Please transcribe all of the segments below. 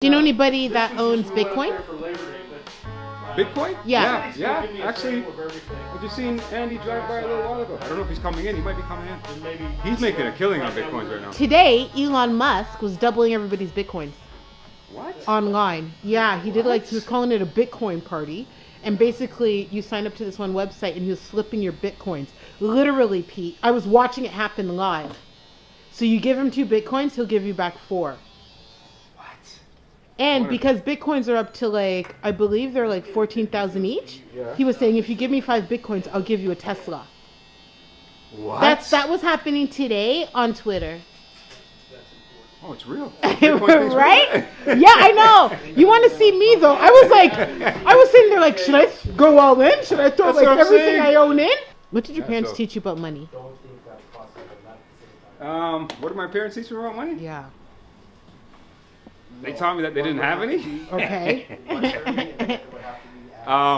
Do you know anybody that owns Bitcoin? Bitcoin? Yeah. Yeah. Actually, I just seen Andy drive by a little while ago. I don't know if he's coming in. He might be coming in. He's making a killing on Bitcoins right now. Today, Elon Musk was doubling everybody's Bitcoins. What? Online. Yeah, he did he was calling it a Bitcoin party. And basically, you sign up to this one website and he was flipping your Bitcoins. Literally, Pete. I was watching it happen live. So you give him 2 Bitcoins, he'll give you back 4. And because Bitcoins are up to I believe they're 14,000 each. Yeah. He was saying, if you give me 5 Bitcoins, I'll give you a Tesla. What? That was happening today on Twitter. Oh, it's real. Right? Yeah, I know. You want to see me though? I was sitting there should I go all in? Should I throw everything I own in? What did your parents teach you about money? What did my parents teach me about money? Yeah. They taught me that they didn't have any. Okay.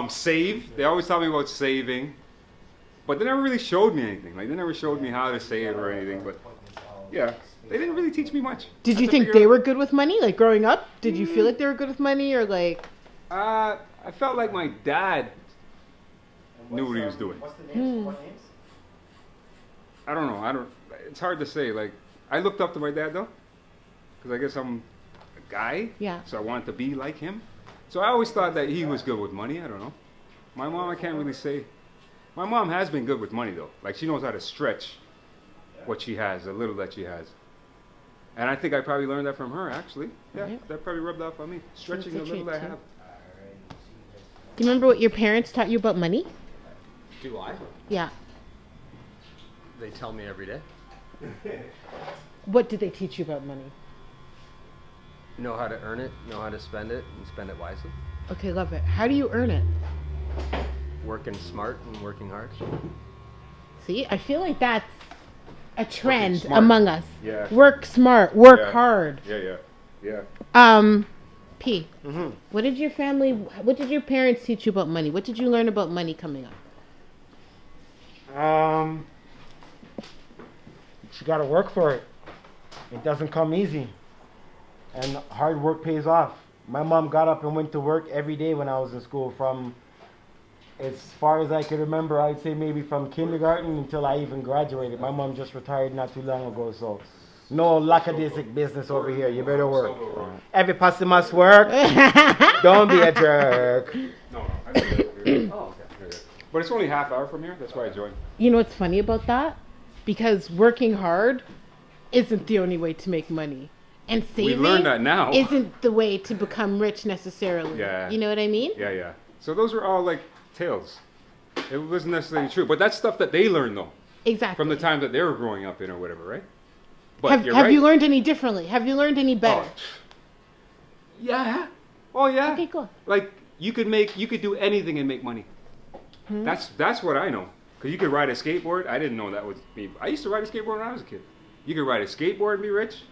Save. They always taught me about saving, but they never really showed me anything. They never showed me how to save or anything. But yeah, they didn't really teach me much. Did you think they were good with money? Growing up, did you feel like they were good with money or I felt like my dad knew what he was doing. I don't know. It's hard to say. I looked up to my dad though, because I guess I'm a guy. Yeah. So I wanted to be like him. So I always thought that he was good with money. I don't know. My mom, I can't really say. My mom has been good with money though. She knows how to stretch what she has, a little that she has. And I think I probably learned that from her, actually. Yeah, that probably rubbed off on me. Stretching the little I have. Do you remember what your parents taught you about money? Do I? Yeah. They tell me every day. What did they teach you about money? Know how to earn it, know how to spend it, and spend it wisely. Okay, love it. How do you earn it? Working smart and working hard. See, I feel like that's a trend among us. Yeah. Work smart, work hard. Yeah. P. Mm-hmm. What did your parents teach you about money? What did you learn about money coming up? You gotta work for it. It doesn't come easy. And hard work pays off. My mom got up and went to work every day when I was in school. From as far as I can remember, I'd say maybe from kindergarten until I even graduated. My mom just retired not too long ago, so no lackadaisic business over here. You better work. Every person must work. Don't be a jerk. No, I didn't. Oh, okay. But it's only half hour from here. That's why I joined. You know what's funny about that? Because working hard isn't the only way to make money. And saving we learned that now. Isn't the way to become rich necessarily. Yeah. You know what I mean? Yeah. So those are all tales. It wasn't necessarily true. But that's stuff that they learned though. Exactly. From the time that they were growing up in or whatever, right? But have you learned any differently? Have you learned any better? Yeah. Oh yeah. Okay, cool. You could do anything and make money. Hmm. That's what I know. Because you could ride a skateboard. I didn't know that was me. I used to ride a skateboard when I was a kid. You could ride a skateboard and be rich.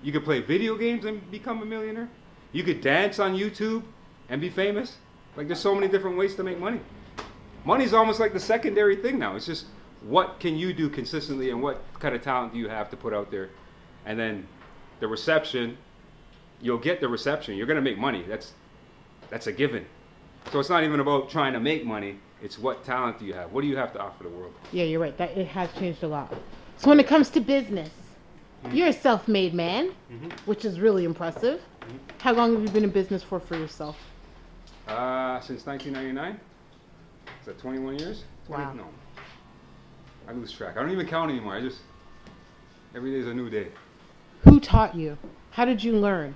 You could play video games and become a millionaire. You could dance on YouTube and be famous. There's so many different ways to make money. Money's almost like the secondary thing now. It's just what can you do consistently and what kind of talent do you have to put out there. And then the reception, you'll get the reception. You're going to make money. That's a given. So it's not even about trying to make money. It's what talent do you have? What do you have to offer the world? Yeah, you're right. It has changed a lot. So when it comes to business, you're a self-made man, which is really impressive. Mm-hmm. How long have you been in business for yourself? Since 1999. Is that 21 years? 20? Wow. No. I lose track. I don't even count anymore. Every day is a new day. Who taught you? How did you learn?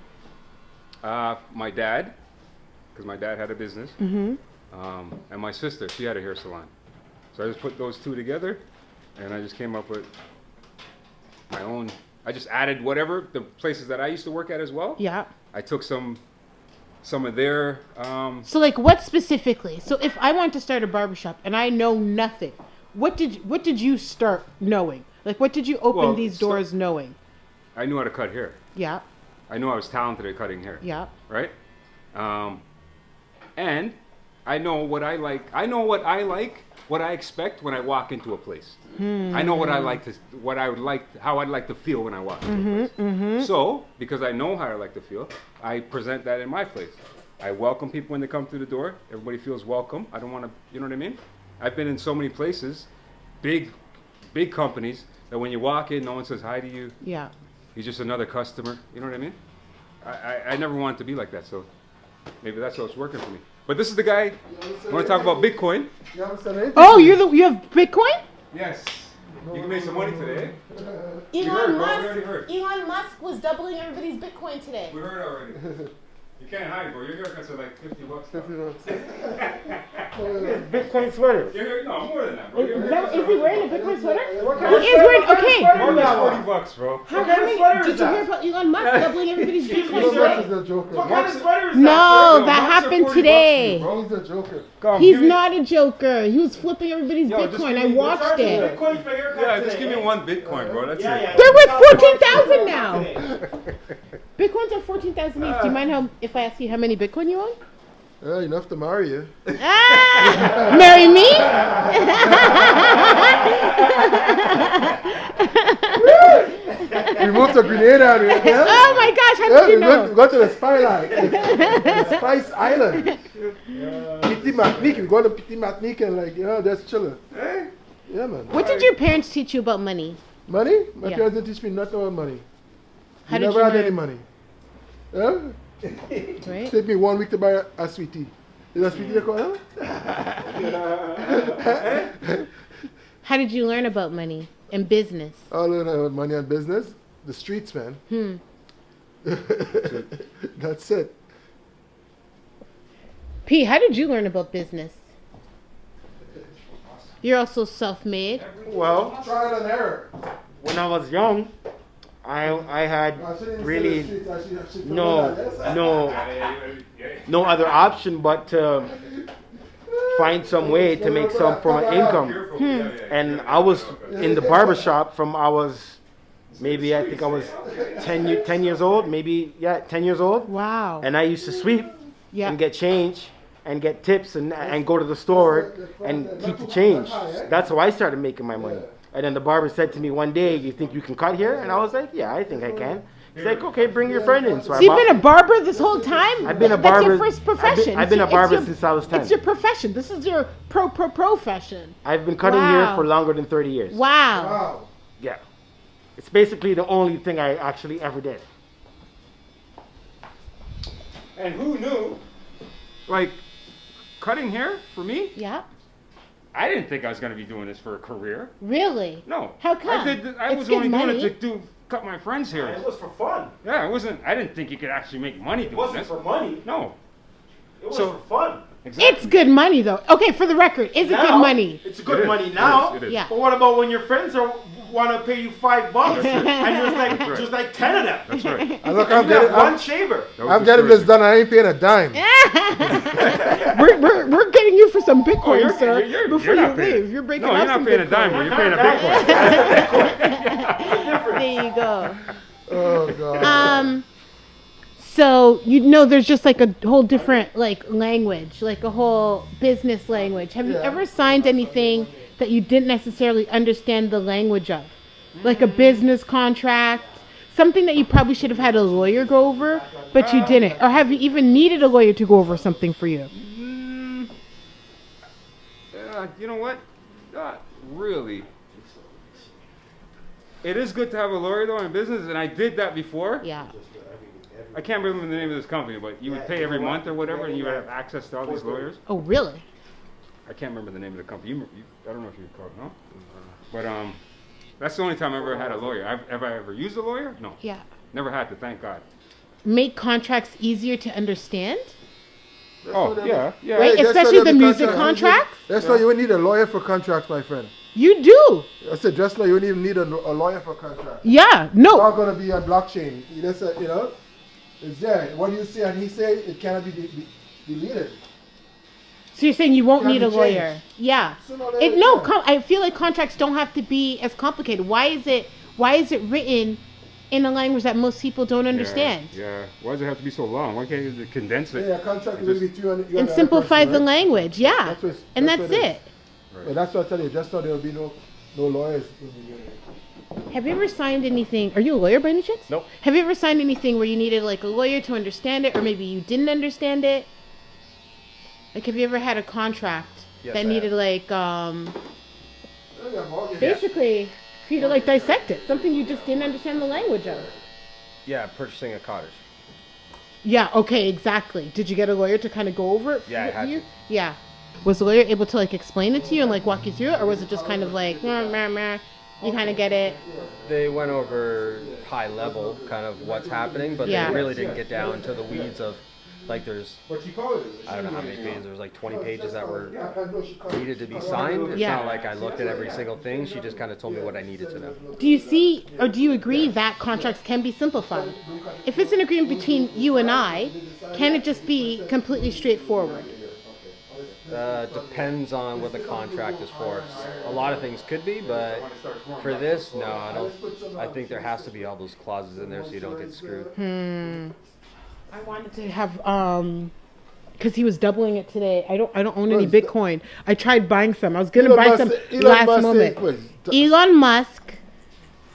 My dad, because my dad had a business. Mm-hmm. And my sister, she had a hair salon. So I just put those two together, and I just came up with my own. I just added whatever, the places that I used to work at as well. Yeah. I took some of their... So what specifically? So if I want to start a barbershop and I know nothing, what did you start knowing? What did you open these doors knowing? I knew how to cut hair. Yeah. I knew I was talented at cutting hair. Yeah. Right? And I know what I like. I know what I like, what I expect when I walk into a place. I know what I like to, what I would like, how I'd like to feel when I walk into a place. So, because I know how I like to feel, I present that in my place. I welcome people when they come through the door. Everybody feels welcome. I don't want to, you know what I mean? I've been in so many places, big companies, that when you walk in, no one says hi to you. Yeah. You're just another customer. You know what I mean? I never wanted to be like that, so maybe that's what's working for me. But this is the guy. I want to talk about Bitcoin. Oh, you have Bitcoin? Yes. You can make some money today. Elon Musk was doubling everybody's Bitcoin today. We heard already. You can't hide, bro. Your haircuts are like $50. Bitcoin sweater. No, more than that, bro. Is he wearing a Bitcoin sweater? What He kind of is wearing. sweater? Okay. More than $40, bro. How kind of many? sweater is Did you that? hear about Elon Musk doubling everybody's Bitcoin What today? kind of sweater is No, that? that Musk's happened $40 today. bro. He's a joker. He's not a joker. He was flipping everybody's Yo, just Bitcoin. give I me- watched it. Bitcoin for haircuts Yeah, just today, give me eh? 1 Bitcoin, bro. That's it. They're worth 14,000 now. Bitcoins are 14,000 each. Do you mind if I ask you how many Bitcoin you own? Enough to marry you. Ah, marry me? We moved to Grenada. Yeah? Oh my gosh, how did you we know? go to the Spy Line. The Spice Island. Petit Martinique. We go to Petit Martinique and just chilling. Yeah, man. What did your parents teach you about money? Money? My Yeah. parents didn't teach me nothing about money. How We did never you had learn? any money. Yeah? Right? Take me 1 week to buy a sweetie. Is that sweetie they call it? How did you learn about money and business? I learned about money and business. The streets, man. That's it. P, how did you learn about business? You're also self-made. Well, Trial and error. when I was young, I had really no other option but to find some way to make some form of income. And I was in the barber shop from I was 10 years old, 10 years old. Wow. And I used to sweep Yeah. and get change and get tips and go to the store and keep the change. That's how I started making my money. And then the barber said to me one day, "You think you can cut here?" And I was like, "Yeah, I think I can." He's like, "Okay, bring your friend in." So you've been a barber this whole time? I've been a That's barber. your first profession. I've been a It's barber your- since I was 10. It's your profession. This is your profession. I've been cutting here Wow. for longer than 30 years. Wow. Wow. Yeah. It's basically the only thing I actually ever did. And who knew? Like, cutting hair for me? Yeah. I didn't think I was going to be doing this for a career. Really? No. How come? I It's was good only doing money. it to cut my friends' hair. was for fun. Yeah, it wasn't. I didn't think you could actually make money doing this. money. No. It was So- for fun. Exactly. It's good money, though. Okay, for the record, is it good money? It's It good is. money now. It is. Yeah. But what about when your friends want to pay you $5 and right. there's like 10 of them? That's right. And look, You got one shaver. That was I'm the getting story. this done. I ain't paying a dime. We're getting you for some Bitcoin, you're- sir. you're before not you paying- leave, you're breaking No, off you're not some paying a Bitcoin. dime, bro. You're paying a Bitcoin. There you go. Oh, God. So there's just like a whole different like language, like a whole business language. Have you ever signed anything that you didn't necessarily understand the language of, like a business contract, something that you probably should have had a lawyer go over, but you didn't, or have you even needed a lawyer to go over something for you? You know what? Not really. It is good to have a lawyer though in business, and I did that before. Yeah. I can't remember the name of this company, but you would pay every month or whatever, and you would have access to all these lawyers. Oh, really? I can't remember the name of the company. I don't know if you recall, no? But that's the only time I ever had a lawyer. Have I ever used a lawyer? No. Yeah. Never had to, thank God. Make contracts easier to understand, Oh, yeah. right? that's Especially why the the music contracts- contracts. That's why you would need a lawyer for contracts, my friend. You do. I said just like you wouldn't even need a lawyer for contracts. Yeah. It's No. all going to be on blockchain. That's it's there. What you say and he say, it cannot be deleted. So you're saying you won't Can need be a lawyer? changed. Yeah. Sooner or later, No, yeah. I feel like contracts don't have to be as complicated. Why is it written in a language that most people don't understand. Yeah. Why does it have to be so long? Why can't you condense it? Yeah, contract will be 200. And simplify the language, yeah. And that's it. Well, that's what I tell you. Just so there'll be no lawyers. Have you ever signed anything? Are you a lawyer by any chance? Nope. Have you ever signed anything where you needed like a lawyer to understand it, or maybe you didn't understand it? Like, have you ever had a contract Yes, that I needed have. like basically for you to like dissect it, something you just didn't understand the language of? Yeah, purchasing a cottage. Yeah. Okay. Exactly. Did you get a lawyer to kind of go over it? Yeah, I had you? to. Yeah. Was the lawyer able to like explain it to you and like walk you through it, or was it just kind of like meh, meh, meh, you kind of get it? They went over high level, kind of what's happening, but Yeah. they really didn't get down to the weeds of, like, there's, What you call it? I don't know how many pages, there was like 20 pages that were needed to be signed. It's Yeah. not like I looked at every single thing. She just kind of told me what I needed to know. Do you see, or do you agree that contracts can be simplified? If it's an agreement between you and I, can it just be completely straightforward? Depends on what the contract is for. A lot of things could be, but for this, no, I don't. I think there has to be all those clauses in there so you don't get screwed. I wanted to have because he was doubling it today. I don't own any Bitcoin. I tried buying some. I was gonna buy some last moment. Elon Musk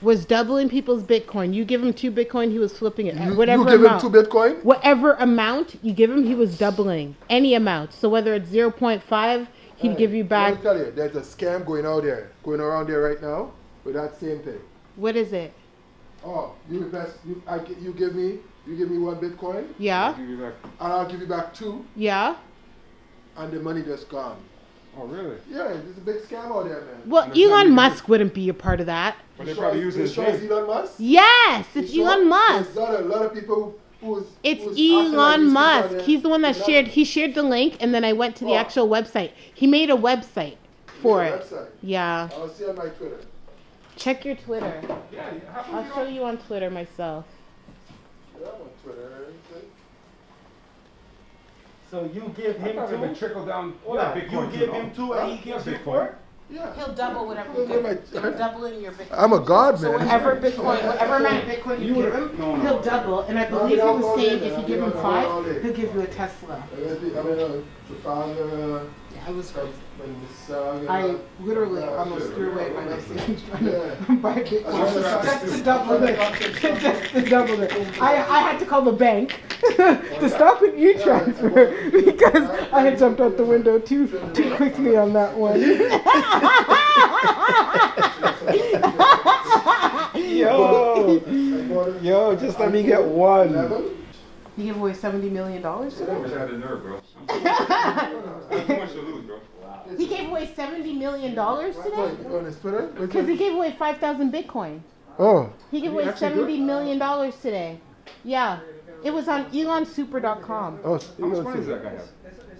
was doubling people's Bitcoin. You give him 2 Bitcoin, he was flipping it. At whatever You give him amount. 2 Bitcoin? Whatever amount you give him, he was doubling any amount. So whether it's 0.5, he'd give you back. Let me tell you, there's a scam going around there right now with that same thing. What is it? Oh, you invest, you give me 1 Bitcoin, Yeah, Give you back. and I'll give you back 2, yeah. and the money just gone. Oh, really? Yeah, there's a big scam out there, man. Well, And there's Elon nothing Musk wouldn't be a part of that. But they're probably using his Sure it's name. Elon Musk? Yes, it's You sure? Elon Musk. There's a lot of people who's It's acting like these Elon people Musk. out there. He's the one that They're not- he shared the link, and then I went to the Oh. actual website. He made a website for There's it. a website. Yeah. I'll see on my Twitter. Check your Twitter. Yeah, how come I'll you show don't- you on Twitter myself. Yeah, I'm on Twitter. So you give I thought it would him 2? trickle down. Hold Yeah, on. Bitcoin You too, give no? him 2 and he gives you Bitcoin. 4? Yeah. He'll double whatever you give him. He'll double in your Bitcoin. I'm a god, man. Whatever amount of Bitcoin you give him, he'll double. And I believe he was saying if you give him 5, he'll give you a Tesla. Yeah, it was crazy. I literally almost threw away my life savings trying to buy Bitcoin just to double it. Just to double it. I had to call the bank to stop an e-transfer because I had jumped out the window too quickly on that one. Yo, just let me get 1. He gave away $70 million I today. wish I had the nerve, bro. I'm too much to lose, bro. He gave away $70 million today On his Twitter? because he gave away 5,000 Bitcoin. Oh. He gave away $70 million today. Yeah. It was on elonsuper.com. Oh, How much money does that guy have?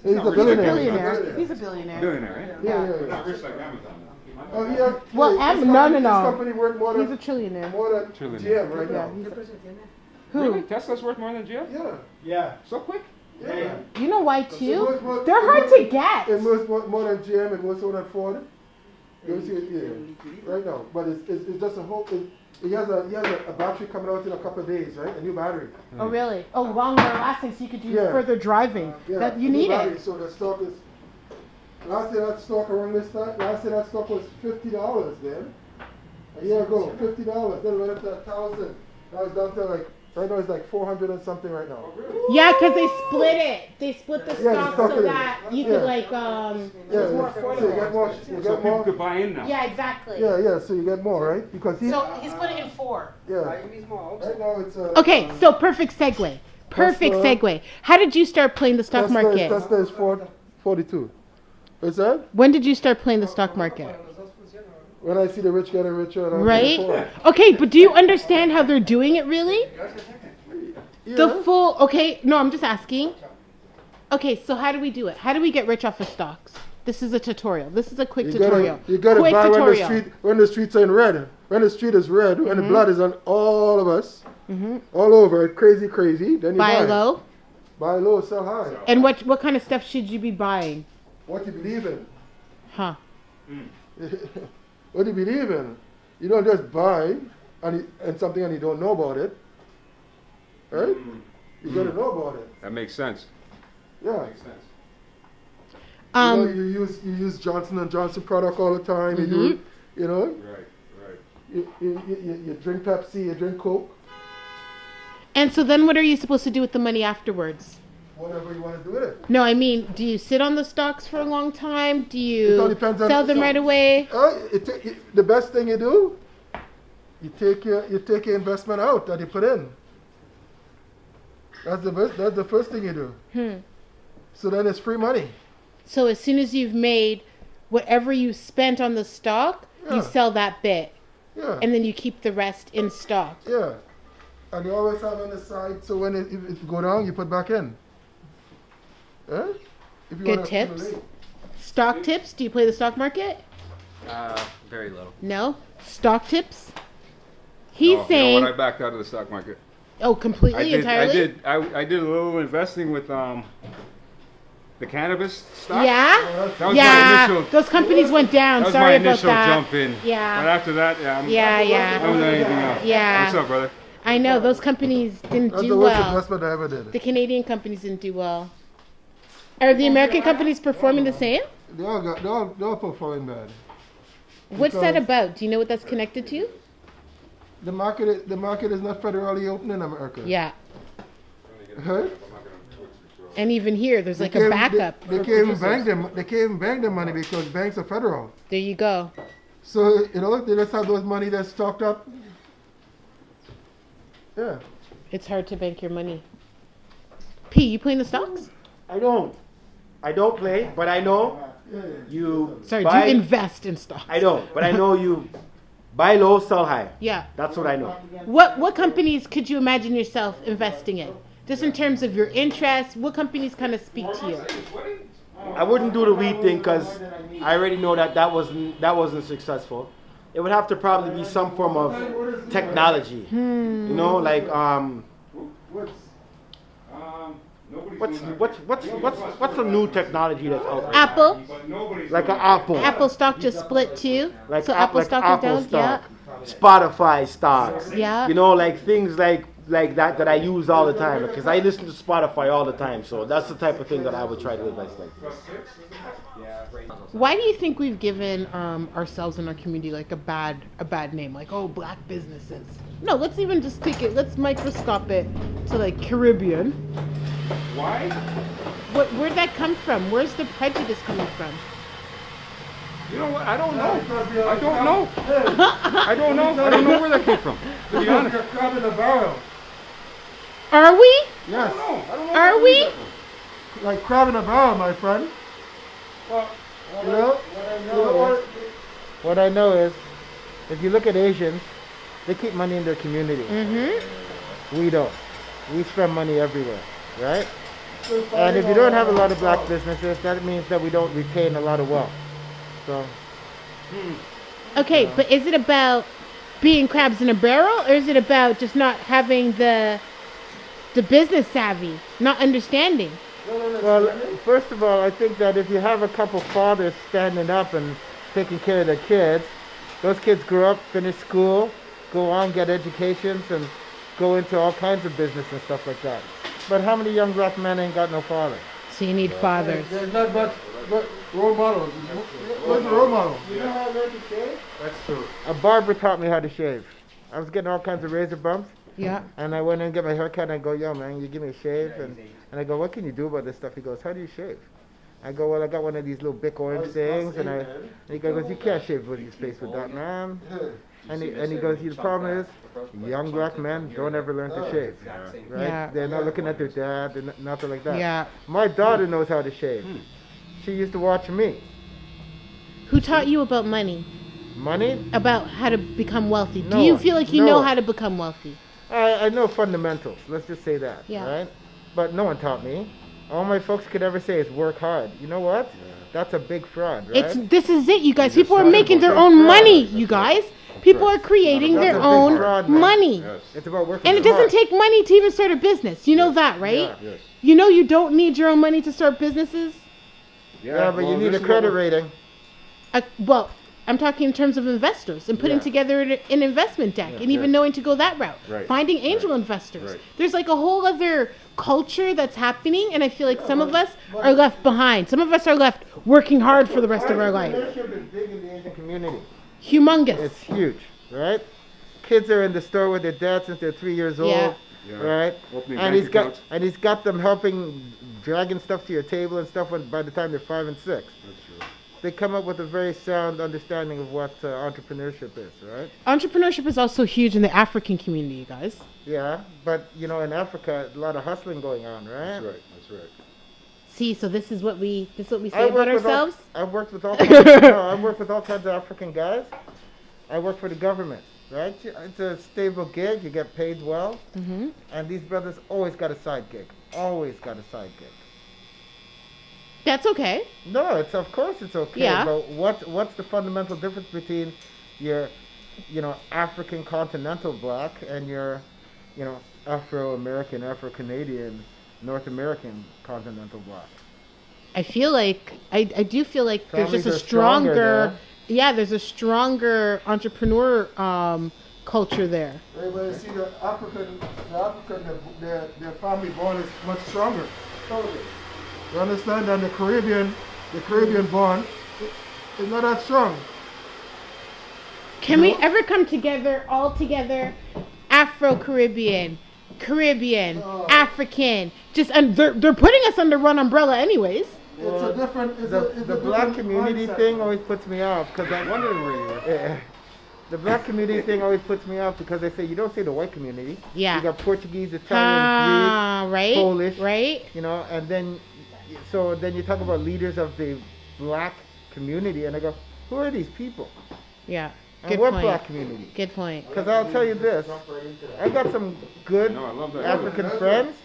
He's a He's a billionaire. billionaire. He's a billionaire. Billionaire, right? Yeah. Not rich like Amazon. Oh, yeah. Well, This no. This company worth more He's a than trillionaire. GM right Yeah, now. he's Really? who? Tesla's worth more than GM? Yeah. Yeah. So quick? Yeah. You know why So too? what's more- They're hard to get. It was more than GM and what's more than Ford. You see it, yeah, right now. But it's just a whole. He has a battery coming out in a couple of days, right? A new battery. Oh really? Oh, longer lasting, so you could do Yeah. further driving. Yeah, That you new need battery. it. So the stock is. Last year that stock around this time. Last year that stock was $50, man. A year ago, $50. Then it went up to 1,000. Now it's down to like. Right now it's like 400 and something right now. Yeah, because they split it. They split the Yeah, stock the stock so is- that you yeah. could like it Yeah, was more so you get affordable. more. You So get people more. could buy in now. Yeah, exactly. Yeah. So you get more, right? Because he. So he's put it in 4. Yeah. Right now it's. Okay, so perfect segue. Perfect Tesla. segue. How did you start playing the stock market? Tesla is 42. What's that? When did you start playing the stock market? When I see the rich getting richer, and I'm Right? getting poor. Okay, but do you understand how they're doing it really? Yeah. The full, okay, no, I'm just asking. Okay, so how do we do it? How do we get rich off of stocks? This is a tutorial. This is a quick tutorial. You gotta quick buy tutorial. when the streets are in red. When the street is red, when the blood is on all of us, all over, crazy, then you Buy low. Buy low, sell high. And what kind of stuff should you be buying? What you believe in? Huh. What do you believe in? You don't just buy. and something and you don't know about it, right? You gotta know about it. That makes sense. Yeah. That makes sense. You use Johnson and Johnson product all the time. You do, you know. Right, right. You drink Pepsi, you drink Coke. And so then what are you supposed to do with the money afterwards? Whatever you want to do with it. No, I mean, do you sit on the stocks for a long time? Do It all you depends on sell them right away? The best thing you do, you take your investment out that you put in. That's the first thing you do. So then it's free money. So as soon as you've made whatever you spent on the stock, you sell that bit. Yeah. And then you keep the rest in stock. Yeah. And you always have on the side, so when if it go down, you put back in. If you Good wanna tips. accumulate. Stock tips? Do you play the stock market? Very little. No? Stock tips? He's Oh, saying... You know what? I backed out of the stock market. Oh, completely, entirely? I did a little investing with the cannabis stock. Yeah? That was my Yeah. initial. Those companies went down. That was Sorry my about initial that. jump in. Yeah. But after that, I Yeah. haven't done anything else. Yeah. What's up, brother? I know, those companies didn't That's do the worst well. investment I ever did. The Canadian companies didn't do well. Are the American companies performing the same? They all performing bad. What's that Because- about? Do you know what that's connected to? The market is not federally open in America. Yeah. Huh? And even here, there's like a backup. They for can't even producers. bank them. They can't even bank their money because banks are federal. There you go. So they just have those money that's stocked up. Yeah. It's hard to bank your money. P, you playing the stocks? I don't play, but I know you Sorry, buy. do you invest in stocks? I don't, but I know you buy low, sell high. Yeah. That's what I know. What companies could you imagine yourself investing in? Just in terms of your interests, what companies kind of speak to you? I wouldn't do the weed thing because I already know that wasn't successful. It would have to probably be some form of technology. You know, like what's a new technology that's out there? Apple? Like an Apple. Apple stock just split too. Like So Apple Apple stock is down? stock. Spotify stocks. Yeah. You know, like things like that I use all the time because I listen to Spotify all the time. So that's the type of thing that I would try to invest in. Why do you think we've given ourselves in our community like a bad name? Like, oh, black businesses. No, let's even just take it. Let's microscope it to like Caribbean. Why? Where'd that come from? Where's the prejudice coming from? You know what? I don't know. I don't know. I don't know. I don't know where that came from. To be honest. You're crab in a barrel. Are we? Yes. I don't know. Are we? Like crab in a barrel, my friend. You know? What I know is, if you look at Asians, they keep money in their community. Mm-hmm. We don't. We spend money everywhere, right? And if you don't have a lot of black businesses, that means that we don't retain a lot of wealth. So, Okay, but is it about being crabs in a barrel, or is it about just not having the business savvy, not understanding? well, first of all, I think that if you have a couple fathers standing up and taking care of their kids, those kids grow up, finish school, go on, get educations, and go into all kinds of business and stuff like that. But how many young black men ain't got no father? So you need fathers. There's not but role models. What's a role model? You know how I learned to shave? That's true. A barber taught me how to shave. I was getting all kinds of razor bumps, Yeah. and I went in and get my hair cut, and I go, yo, man, you give me a shave? And I go, what can you do about this stuff? He goes, how do you shave? I go, well, I got one of these little big orange things, and he goes, you can't shave your face with that, man. And he goes, the problem is, young black men don't ever learn to shave, right? Yeah. They're not looking at their dad, and nothing like that. Yeah. My daughter knows how to shave. She used to watch me. Who taught you about money? Money? About how to become wealthy? Do No, you feel like you no. know how to become wealthy? I know fundamentals. Let's just say that, Yeah. right? But no one taught me. All my folks could ever say is work hard. You know what? That's a big fraud, right? This is it, you guys. You're People are just making their talking own about money, fraud. you guys. People are creating That's their a big own fraud, man. money. Yes. It's about working And it hard. doesn't take money to even start a business. You know that, right? Yeah. Yes. You know you don't need your own money to start businesses? Yeah, but well, you need this a is credit what rating. Well, I'm talking in terms of investors and putting Yeah. together an investment deck and even knowing to go that route. Right. Finding angel investors. Right. There's like a whole other culture that's happening, and I feel like some of us are left behind. Some of us are left working hard for the rest of our life. Entrepreneurship is big in the Asian community. Humongous. It's huge, right? Kids are in the store with their dad since they're 3 years old, Yeah. Yeah. right? Opening And bank accounts. he's got them helping dragging stuff to your table and stuff by the time they're 5 and 6. That's true. They come up with a very sound understanding of what entrepreneurship is, right? Entrepreneurship is also huge in the African community, you guys. Yeah, but you know, in Africa, a lot of hustling going on, right? That's right. That's right. See, so this is what we say I about work with all- ourselves. I've worked with all kinds no, I've worked with all kinds of African guys. I work for the government, right? It's a stable gig. You get paid well, Mm-hmm. and these brothers always got a side gig. Always got a side gig. That's okay. No, it's of course it's okay. Yeah. But what's the fundamental difference between your, African continental black and your, Afro-American, Afro-Canadian, North American continental black? I feel like I do feel like there's Families just a are stronger stronger there's a stronger entrepreneur culture there. Everybody see the African, their family bond is much stronger. You understand? And the Caribbean bond is not that strong. Can we ever come together, all together, Afro-Caribbean, Caribbean, African? Just and they're putting us under one umbrella, anyways. It's a different. It's The black community thing always puts me off because I'm Wondering where you were. Yeah. The black community thing always puts me off because they say you don't say the white community. Yeah. You got Portuguese, Italian, Right, Polish. right. Greek, and then you talk about leaders of the black community, and I go, who are these people? Yeah. And Good what point. black community? Good point. Because I'll tell you this, I got some good No, I love that. African friends,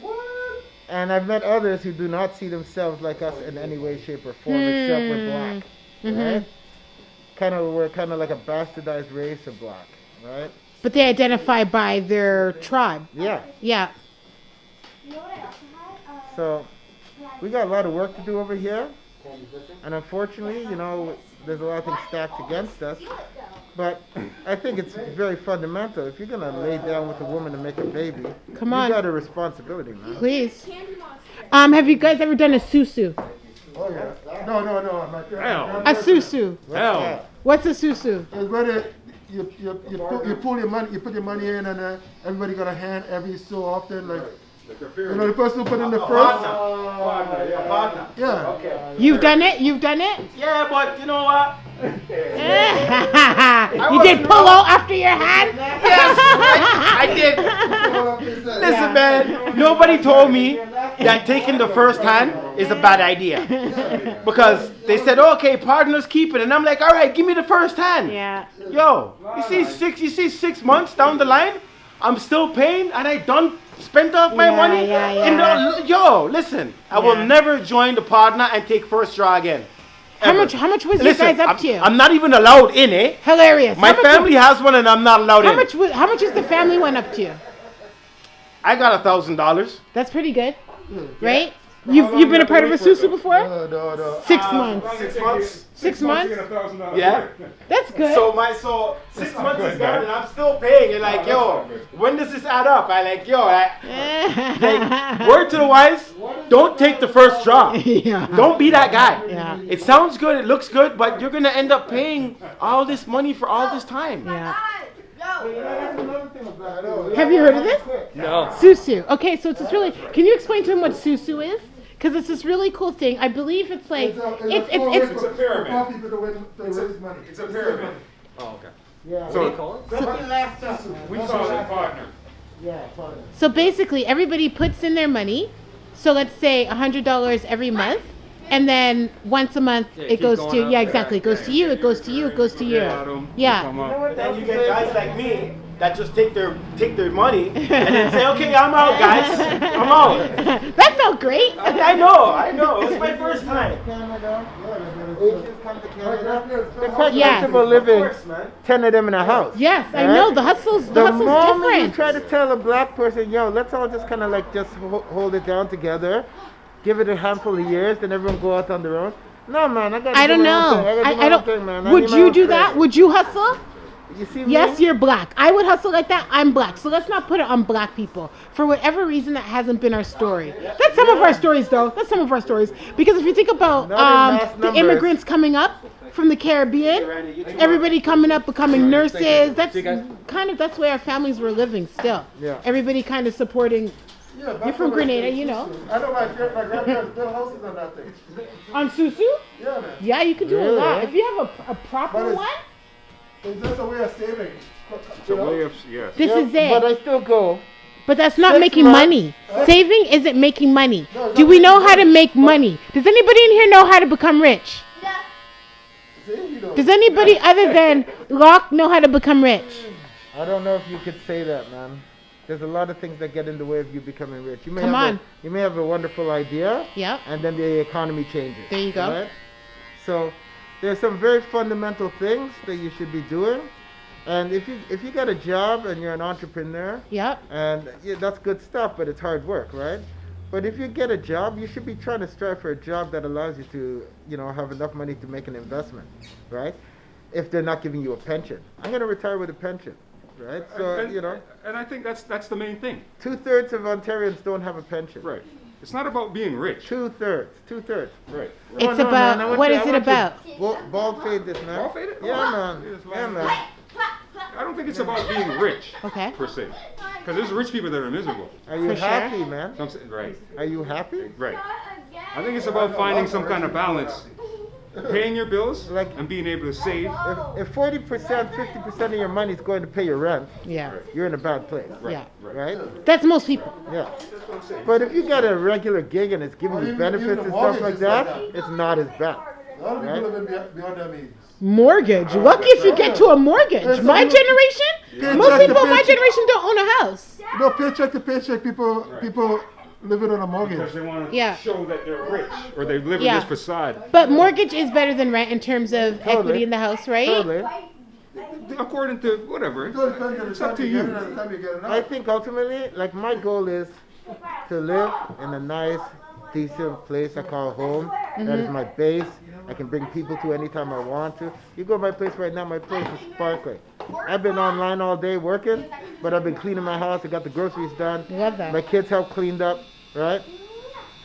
and I've met others who do not see themselves like us in any way, shape, or form, except we're black, right? We're kind of like a bastardized race of black, right? But they identify by their tribe. Yeah. Yeah. So we got a lot of work to do over here, and unfortunately, there's a lot of things stacked against us. But I think it's very fundamental. If you're gonna lay down with a woman to make a baby, Come on. you got a responsibility, man. Please. Have you guys ever done a susu? Oh yeah. No. Hell. A susu. What's Hell. that? What's a susu? It's whether you pull your money, you put your money in, and everybody got a hand every so often, like. Like a The pyramid. person who put in the first. Partner. Yeah. Okay. You've done it? You've done it? Yeah, but you know what? You did polo after your hand? Yes, I did. Listen, man, nobody told me that taking the first hand is a bad idea. Because they said, okay, partners keep it. And I'm like, all right, give me the first hand. Yeah. Yo, you see 6 months down the line, I'm still paying and I done spent off my Yeah, money. yeah. Yo, listen, I will Yeah. never join the partner and take first draw again. How Ever. much was Listen, you guys up I'm, to? I'm not even allowed in it. Hilarious. My How much- family has one and I'm not allowed How in. much is the family one up to? I got $1,000. That's pretty good, right? You've been a part of a susu before? No. 6 months. 6 months. 6 months? You get $1,000 Yeah. worth. That's good. So 6 months is gone and I'm still paying. And like, yo, when does this add up? Like, word to the wise, don't take the first draw. Yeah. Don't be that guy. Yeah. It sounds good, it looks good, but you're gonna end up paying all this money for all this time. Yeah. That's another thing about it. Have you heard of this? No. Susu. Okay, so it's this really. Can you explain to him what susu is? Because it's this really cool thing. I believe it's like It's a pyramid. For people to raise money. It's a pyramid. Oh, okay. Yeah. So We we call it partner. Yeah, partner. So basically, everybody puts in their money. So let's say $100 every month, and then once a month Yeah, it keep goes going to up. exactly. It goes to you. It goes to you. It goes to you. Yeah. Then you get guys like me that just take their money and then say, okay, I'm out, guys. I'm out. That felt great. I know. It's my first time. Canada. Asians come to Canada. They're quite Yeah. comfortable Of living, course, man. 10 of them in a house. Yes, I Right? know the hustle's The moment you different. try to tell a black person, yo, let's all just kind of like just hold it down together, give it a handful of years, then everyone go out on their own. No, man, I gotta I do don't my own know. thing. I gotta do my I own don't. thing, man. I Would need my you own do space. that? Would you hustle? You see me? Yes, you're black. I would hustle like that. I'm black. So let's not put it on black people. For whatever reason, that hasn't been our story. That's some of our stories, though. That's some of our stories. Because if you think about Not in mass the numbers. immigrants coming up from the Caribbean, everybody coming up becoming nurses. That's that's where our families were living still. Yeah. Everybody kind of supporting. Yeah, You're from Grenada, you know. I know my grandparents built houses on that thing. On Susu? Yeah, man. Yeah, you can do a Really? lot. If you have a proper But it's- one, It's just a way of saving. It's a way of, yes. this is it. But I still go. But that's not 6 making months. money. Saving isn't making money. No, it's Do not we making know how to money. make money? Does anybody in here know how to become rich? Does anybody other than Locke know how to become rich? I don't know if you could say that, man. There's a lot of things that get in the way of you becoming rich. You may Come have on. you may have a wonderful idea, Yep. and then the economy changes. There you go. Right? So there's some very fundamental things that you should be doing. And if you got a job and you're an entrepreneur, Yep. and yeah, that's good stuff, but it's hard work, right? But if you get a job, you should be trying to strive for a job that allows you to, have enough money to make an investment, right? If they're not giving you a pension. I'm going to retire with a pension, right? So, And I think that's the main thing. 2/3 of Ontarians don't have a pension. Right. It's not about being rich. 2/3. Right. It's about, what is it about? Bald fade this, man. Bald fade it? Yeah, Oh, man. yes, Yeah, man. man. I don't think it's about being rich. Okay. Per se. Because there's rich people that are miserable. Are you For sure. happy, man? I'm saying- Right. Are you happy? Right. I think it's about finding some kind of balance. Paying your bills Like- and being able to save. If 40%, 50% of your money is going to pay your rent, Yeah. you're in a bad place. Yeah. Right? That's most people. Yeah. But if you got a regular gig and it's giving Well, you even benefits the and stuff mortgage like is like that, that. it's not as bad. A lot of people Right? living beyond their means. Mortgage. Lucky if you get to a mortgage. There's My some- generation, Paycheck most to people in my paycheck. generation don't own a house. No, paycheck to paycheck, people living on a mortgage. Because they want to Yeah. show that they're rich. Or they live Yeah. in this facade. But mortgage is better than rent in terms of equity in the house, right? Totally. According to whatever. It all depends on the It's up time to you get you. it and the time you get it I out. think ultimately, like my goal is to live in a nice, decent place I call home. That is my base. I can bring people to anytime I want to. You go to my place right now, my place is sparkling. I've been online all day working, but I've been cleaning my house. I got the groceries done. Love that. My kids help cleaned up, right?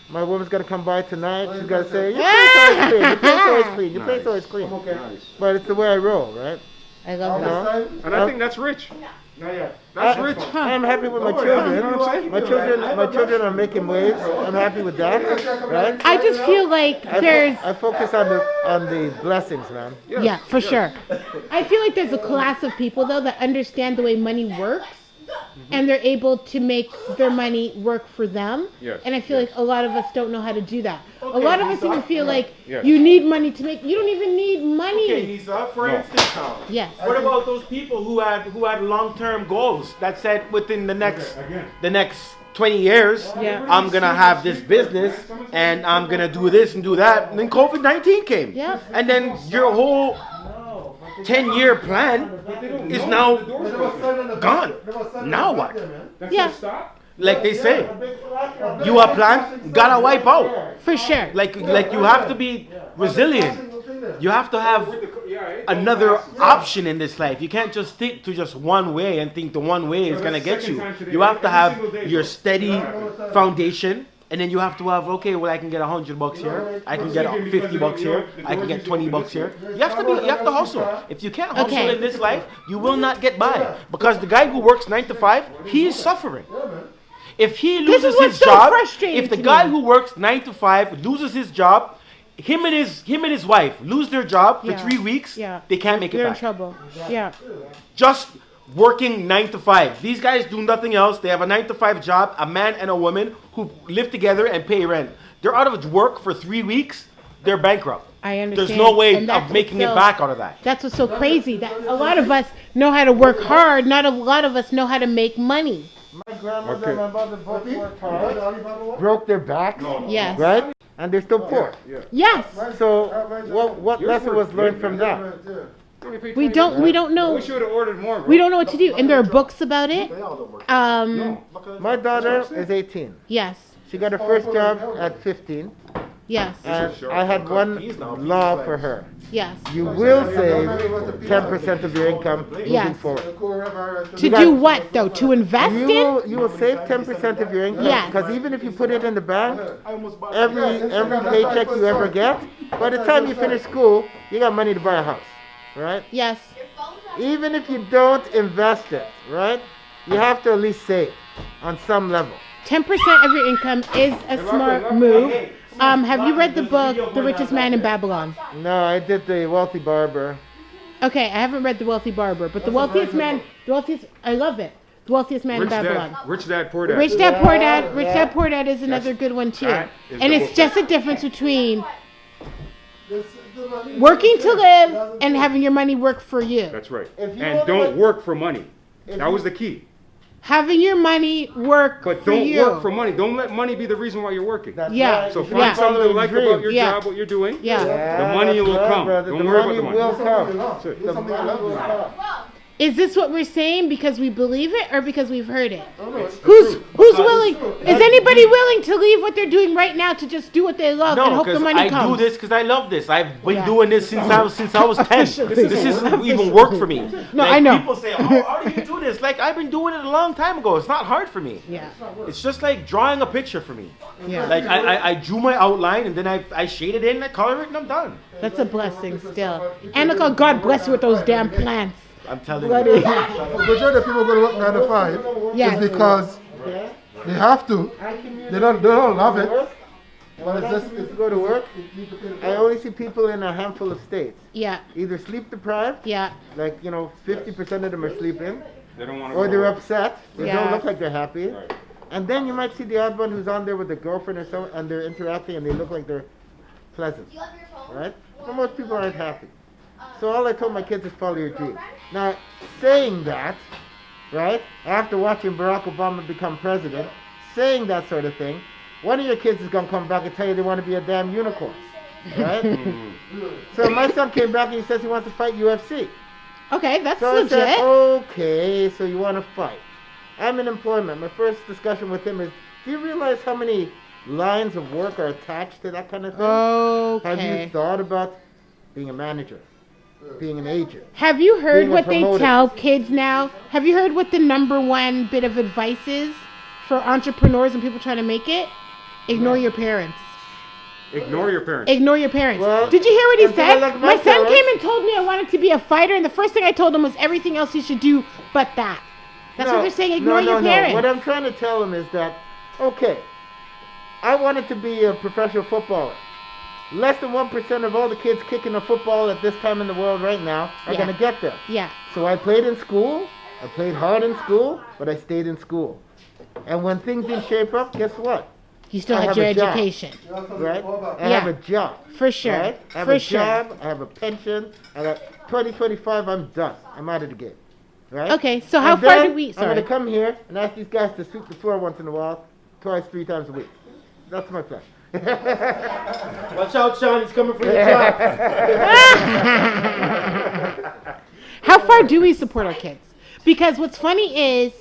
My woman's gonna come by tonight. She's gonna say, "Your place always clean. Your place always clean. Your place always clean." Nice. But it's the way I roll, right? I love You that. know? And I think that's rich. Not yet. That's rich. I'm happy with my Oh, yeah, you know children. what I'm saying? My children are making waves. I'm happy with that, right? I just feel like there's, I focus on the blessings, man. Yes, yeah, for yes. sure. I feel like there's a class of people though that understand the way money works, and they're able to make their money work for them. Yes, And I feel like a lot of us don't know how to do that. A lot of us even feel like Yes. you need money to make. You don't even need money. Okay, Lisa, for No. instance now, Yes. what about those people who had long-term goals that said within the next 20 years, Yeah. I'm gonna have this business and I'm gonna do this and do that, and then COVID-19 came. Yeah. And then your whole 10-year plan is now gone. Now what? That's Yeah. your stop? Like they say, you a plan, gotta wipe out. For sure. Like you have to be resilient. You have to have another option in this life. You can't just stick to just one way and think the one way is gonna get you. You have to have your steady foundation, and then you have to have, okay, well, I can get $100 here, I can get $50 here, I can get $20 here. You have to hustle. If you can't hustle Okay. in this life, you will not get by, because the guy who works 9 to 5, he is suffering. If he This loses is what's his so job, frustrating if the to guy me. who works 9 to 5 loses his job, him and his wife lose their job for Yeah. 3 weeks, Yeah. they can't make it You're in back. trouble. Yeah. Just working 9 to 5. These guys do nothing else. They have a 9 to 5 job, a man and a woman who live together and pay rent. They're out of work for 3 weeks, they're bankrupt. I understand. There's no way And that's of making what's it so- back out of that. That's what's so crazy. That a lot of us know how to work hard. Not a lot of us know how to make money. My grandmother Okay. and my mother both worked hard, Alibaba broke their backs, Yes. right? And they're still poor. Yes. So what lesson was learned from that? We don't know. We should have ordered more, bro. We don't know what to do. And there are books about it. My daughter is 18. Yes. She got her first job at 15. Yes. And Sure. I had one Fees now, law fees for like- her. Yes. You will save 10% of your income moving Yes. forward. To do what though? To invest in? You will save 10% of your income Yes. because even if you put it in the bank, I almost bought every paycheck you ever get, by the time you finish school, you got money to buy a house, right? Yes. Even if you don't invest it, right? You have to at least save on some level. 10% of your income is a smart move. Have you read the book The Richest Man in Babylon? No, I did the Wealthy Barber. Okay, I haven't read The Wealthy Barber, but I love it. The Wealthiest Man in Babylon. Rich Dad, Poor Dad. Rich Dad Poor Dad. Yeah, Rich yeah. Dad Poor Dad is another good one too. that is And the it's book. just a difference between working to live and having your money work for you. That's right. If you And wanna don't let- work for money. if That you- was the key. Having your money work But for don't you. work for money. Don't let money be the reason why you're working. That's Yeah. right. So If find Yeah. something to like about your Yeah. job, what you're doing. Yeah. The money that's will right, come. brother. Don't The worry about money the money. will come. The The money will come. Is this what we're saying because we believe it or because we've heard it? It's the Who's truth. willing? Is anybody willing to leave what they're doing right now to just do what they love and No, hope the because money I comes? do this because I love this. I've been Yeah. doing this since I was 10. This isn't even work for me. No, Like, I know. People say, "Oh, how do you do this?" Like I've been doing it a long time ago. It's not hard for me. Yeah. It's just like drawing a picture for me. Yeah. Like I drew my outline and then I shaded it and I color it and I'm done. That's a blessing still. And look how God bless you with those damn plants. I'm telling What you. is- Majority of people go to work 9 to 5 Yes. is because they have to. They don't love it. But it's just to go to work. I only see people in a handful of states. Yeah. Either sleep deprived, Yeah. like 50% of them are sleeping, They don't want to or go they're work. upset. They Yeah. don't look like they're happy. Right. And then you might see the odd one who's on there with a girlfriend or so, and they're interacting and they look like they're pleasant, right? But most people aren't happy. So all I told my kids is follow your dreams. Now, saying that, right, after watching Barack Obama become president, saying that sort of thing, one of your kids is going to come back and tell you they want to be a damn unicorn, right? So my son came back and he says he wants to fight UFC. Okay, that's So I said, legit. okay, so you want to fight. I'm in employment. My first discussion with him is, do you realize how many lines of work are attached to that kind of thing? Have you Okay. thought about being a manager, being an agent? Have you heard being a what they promoter? tell kids now? Have you heard what the number one bit of advice is for entrepreneurs and people trying to make it? Ignore your parents. Ignore your parents. Ignore your parents. Well, Did you hear what he and then I said? look at My my son parents. came and told me I wanted to be a fighter, and the first thing I told him was everything else he should do but that. That's what they're saying. Ignore your parents. What I'm trying to tell him is that, okay, I wanted to be a professional footballer. Less than 1% of all the kids kicking a football at this time in the world right now are Yeah. going to get there. Yeah. So I played in school. I played hard in school, but I stayed in school. And when things didn't shape up, guess what? You still I had have your a job. education. Right? I Yeah. have a job. For sure. Right? I have For a sure. job. I have a pension. I got 2025. I'm done. I'm out of the game. Right? Okay, so how And far then do we? I'm Sorry. gonna come here and ask these guys to sweep the floor once in a while, twice, 3 times a week. That's my plan. Watch out, Sean. He's coming for your job. How far do we support our kids? Because what's funny is,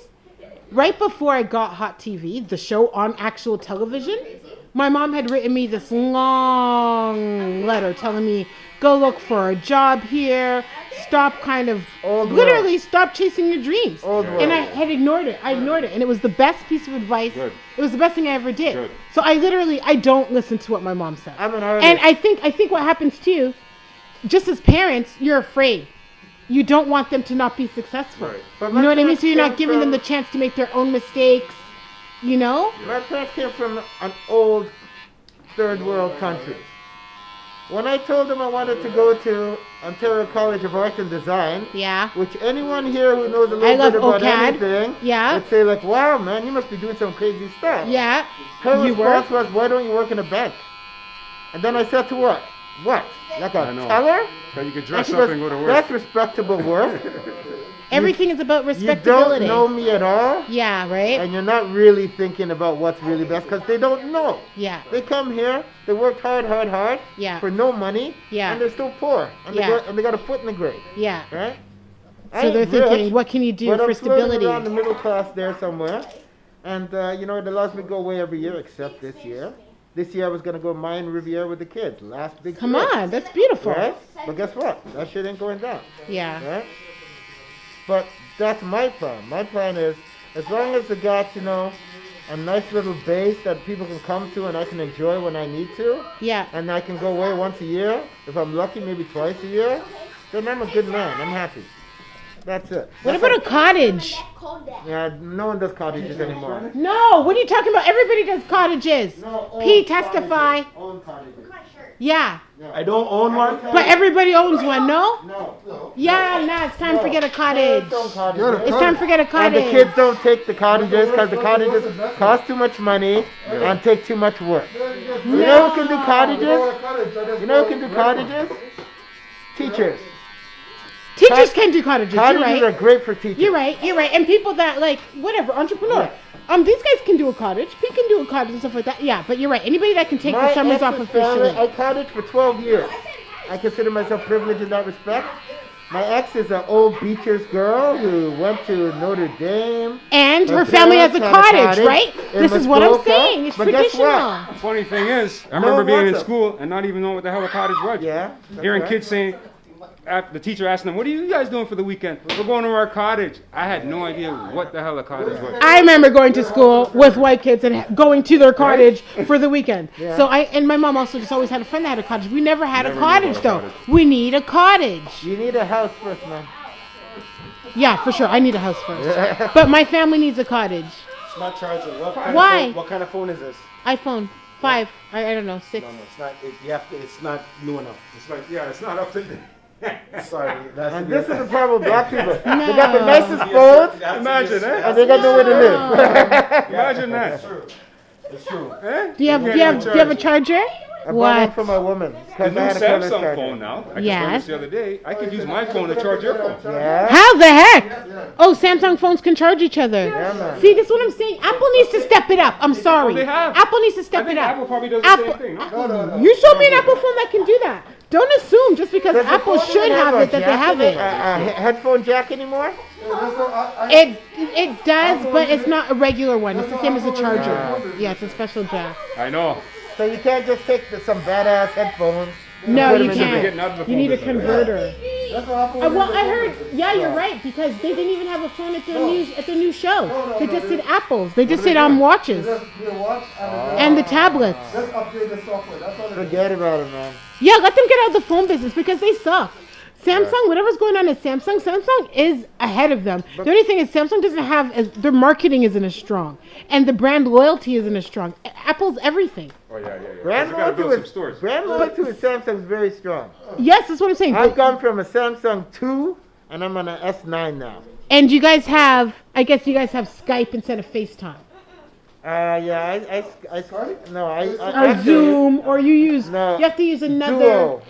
right before I got Hot TV, the show on actual television, my mom had written me this long letter telling me, go look for a job here, stop kind of, Old literally stop chasing your dreams. Old world. And I had ignored it. I ignored it. And it was the best piece of advice. Good. It was the best thing I ever did. Good. So I don't listen to what my mom says. I'm an artist. And I think what happens too, just as parents, you're afraid. You don't want them to not be successful. Right. But You my know what I mean? parents So you're not came giving them from- the chance to make their own mistakes. You know? My parents came from an old third world country. When I told them I wanted to go to Ontario College of Art and Design, Yeah. which anyone here who knows a I little love bit about OCAD. anything Yeah. would say like, wow, man, you must be doing some crazy stuff. Yeah. Her You response were? was, why don't you work in a bank? And then I said to her, what? Like I a know. teller? So you can And dress she up goes, and go to work. that's respectable work. Everything is about You respectability. don't know me at all, Yeah, right? and you're not really thinking about what's really best because they don't know. Yeah. They come here, they worked hard Yeah. for no money, Yeah. and they're still poor, and, Yeah. they got a foot in the grave, Yeah. right? I So they're ain't thinking, rich, what can you do but for I'm floating stability? around the middle class there somewhere, and it allows me to go away every year except this year. this year I was gonna go Mayan Riviera with the kids. Last big Come trip. on, that's beautiful. Right? But guess what? That shit ain't going down. Yeah. Right? But that's my plan. My plan is, as long as I got, a nice little base that people can come to and I can enjoy when I need to, Yeah. and I can go away once a year, if I'm lucky, maybe twice a year, then I'm a good man. I'm happy. That's it. What about a cottage? Yeah, no one does cottages anymore. No, what are you talking about? Everybody does cottages. No, Pete, testify. Own cottages. Yeah. I don't own one. But everybody owns one, no? No. Yeah, nah, it's time to get a cottage. Kids own cottages. Yeah, It's time to get a And cottage. the kids don't take the cottages because the cottages cost too much money and take too much work. You know who can do cottages? You know who can do cottages? Teachers. Teachers can do cottages, you're Cottages are right. great for teachers. You're right, you're right. And people that, like, whatever, entrepreneur. These guys can do a cottage. Pete can do a cottage and stuff like that. Yeah, but you're right. Anybody that can take the summers off ex's family, officially. I cottage for 12 years. I consider myself privileged in that respect. My ex is an old Beacher's girl who went to Notre Dame. And her Her family has a parents had a cottage, cottage right? in This is what I'm Muskoka. saying. It's But guess traditional. what? Funny thing is, I No remember one being in wants it. school and not even knowing what the hell a cottage was. Yeah. that's Hearing right. kids saying, the teacher asking them, "What are you guys doing for the weekend?" "We're going to our cottage." I had no idea what the hell a cottage was. I remember going to school with white kids and going to their cottage for the weekend. Yeah. So and my mom also just always had a friend that had a cottage. We never had Never a knew cottage about a though. cottage. We need a cottage. You need a house first, man. Yeah, for sure. I need a house first. But my family needs a cottage. It's not charging. What kind Why? Of phone, what kind of phone is this? iPhone 5. I don't know, 6. No, it's not. It's not new enough. It's like, yeah, it's not up to date. Sorry. That's And this is the problem with black people. They got the nicest phone. phones Imagine, eh? and they got nowhere to live. Imagine that. It's true. It's true. Eh? Do you have a charger? I bought one What? for my woman. The 'cause new I had a colorless Samsung charger. phone now. I just Yes. learned this the other day. I could use my phone to charge your phone. Yeah. How the heck? Oh, Samsung phones can charge each other. Yeah, man. See, this is what I'm saying. Apple needs to step it up. I'm sorry. they have. Apple needs to I step think it up. Apple probably does the Apple- same thing. No? No. You showed me an Apple phone that can do that. Don't assume just because Does the Apple phone should even have a it that they jack have in it. A headphone jack anymore? It does, but it's not a regular one. It's the same as a charger. Yeah, it's a special jack. I know. So you can't just take some badass headphones. No, put you them in the getting out of can't. the You phone need a business. converter. That's what happened. Well, I heard. Yeah, you're right because they didn't even have a phone at their new show. They just did apples. They just did watches Just the watch and the tablets. Just upgrade the software. That's all it is. Forget about it, man. Yeah, let them get out of the phone business because they suck. Samsung, whatever's going on at Samsung is ahead of them. The only thing is Samsung doesn't have, their marketing isn't as strong. And the brand loyalty isn't as strong. Apple's everything. Oh, yeah. Brand You gotta build loyalty some with stores. Samsung is very strong. Yes, that's what I'm saying. I've gone from a Samsung 2 and I'm on an S9 now. And you guys have, I guess you guys have Skype instead of FaceTime. Yeah, no, I Or actually- Zoom, or you use, No, you have to use another Duo.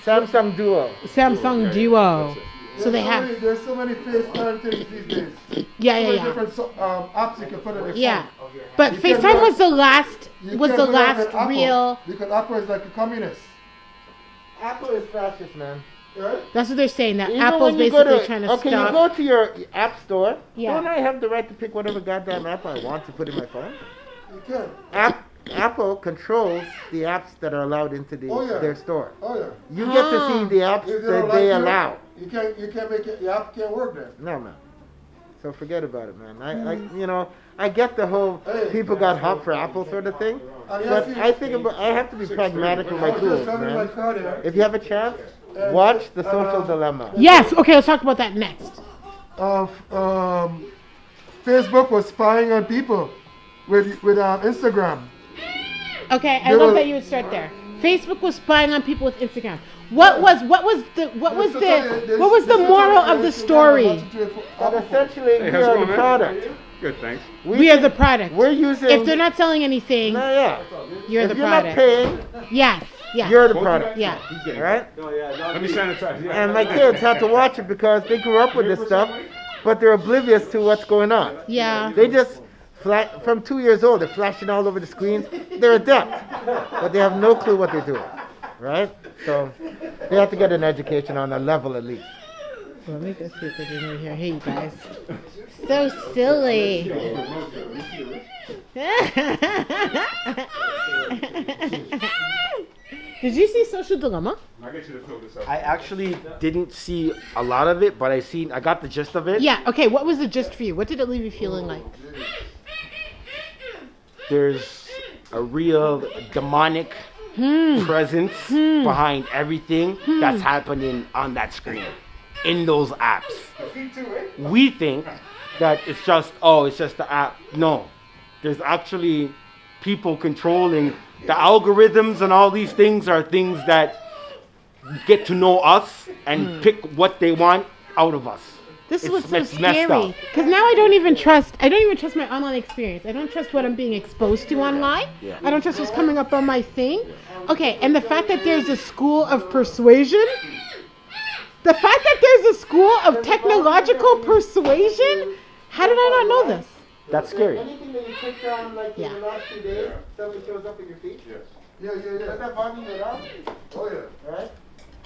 Samsung Duo. Samsung Duo. So they have, There's so many FaceTime things these days. yeah, So many yeah. different apps you can put on your Yeah. phone. But You can't FaceTime do was the last, You was can't the do that with last Apple, real, Because Apple is like a communist. Apple is fascist, man. Right? that's what they're saying, that Even Apple's when you go basically trying to okay, stop. you go to your app store. Yeah. Don't I have the right to pick whatever goddamn app I want to put in my phone? You can. Apple controls the apps that are allowed into their store. Oh yeah. You get to see the apps If they that don't they like you, allow. You can't make it. The app can't work there. No, man. So forget about it, man. I get the whole people got hot for Apple sort of thing, but I have to be pragmatic with my I was just tools, driving my man. car there. If you have a chance, watch The Social Dilemma. Yes, okay, let's talk about that next. Facebook was spying on people with Instagram. Okay, I They love were- that you would start there. Facebook was spying on people with Instagram. What was the moral of the story? But essentially, Hey, we how's it are going, the man? product. Good, thanks. We are the product. We're using. If they're not selling anything, No, yeah. you're If the you're product. not paying, Yes, yes. you're the product. Yeah. He's getting Right? Let me sanitize. Yeah. And my kids had to watch it because they grew up with this stuff, but they're oblivious to what's going on. Yeah. They just from 2 years old, they're flashing all over the screens. They're adept, but they have no clue what they're doing, right? So they have to get an education on a level at least. Let me go see if there's any here. Hey, you guys. So silly. Did you see Social Dilemma? I'll get you to fill this up. I actually didn't see a lot of it, but I got the gist of it. Yeah, okay. What was the gist for you? What did it leave you feeling like? There's a real demonic presence behind everything that's happening on that screen, in those apps. We think that it's just the app. No, there's actually people controlling the algorithms, and all these things are things that get to know us and pick what they want out of us. This is what's so it's messed scary. up. Because now I don't even trust my online experience. I don't trust what I'm being exposed to online. Yeah. I don't trust what's coming up on my thing. Okay, and the fact that there's a school of persuasion, the fact that there's a school of technological persuasion, how did I not know this? That's scary. Anything that you click on, like Yeah. in the last 2 days, something shows up in your feed. Yes. Yeah. Does that bother you at all? Oh yeah. Right?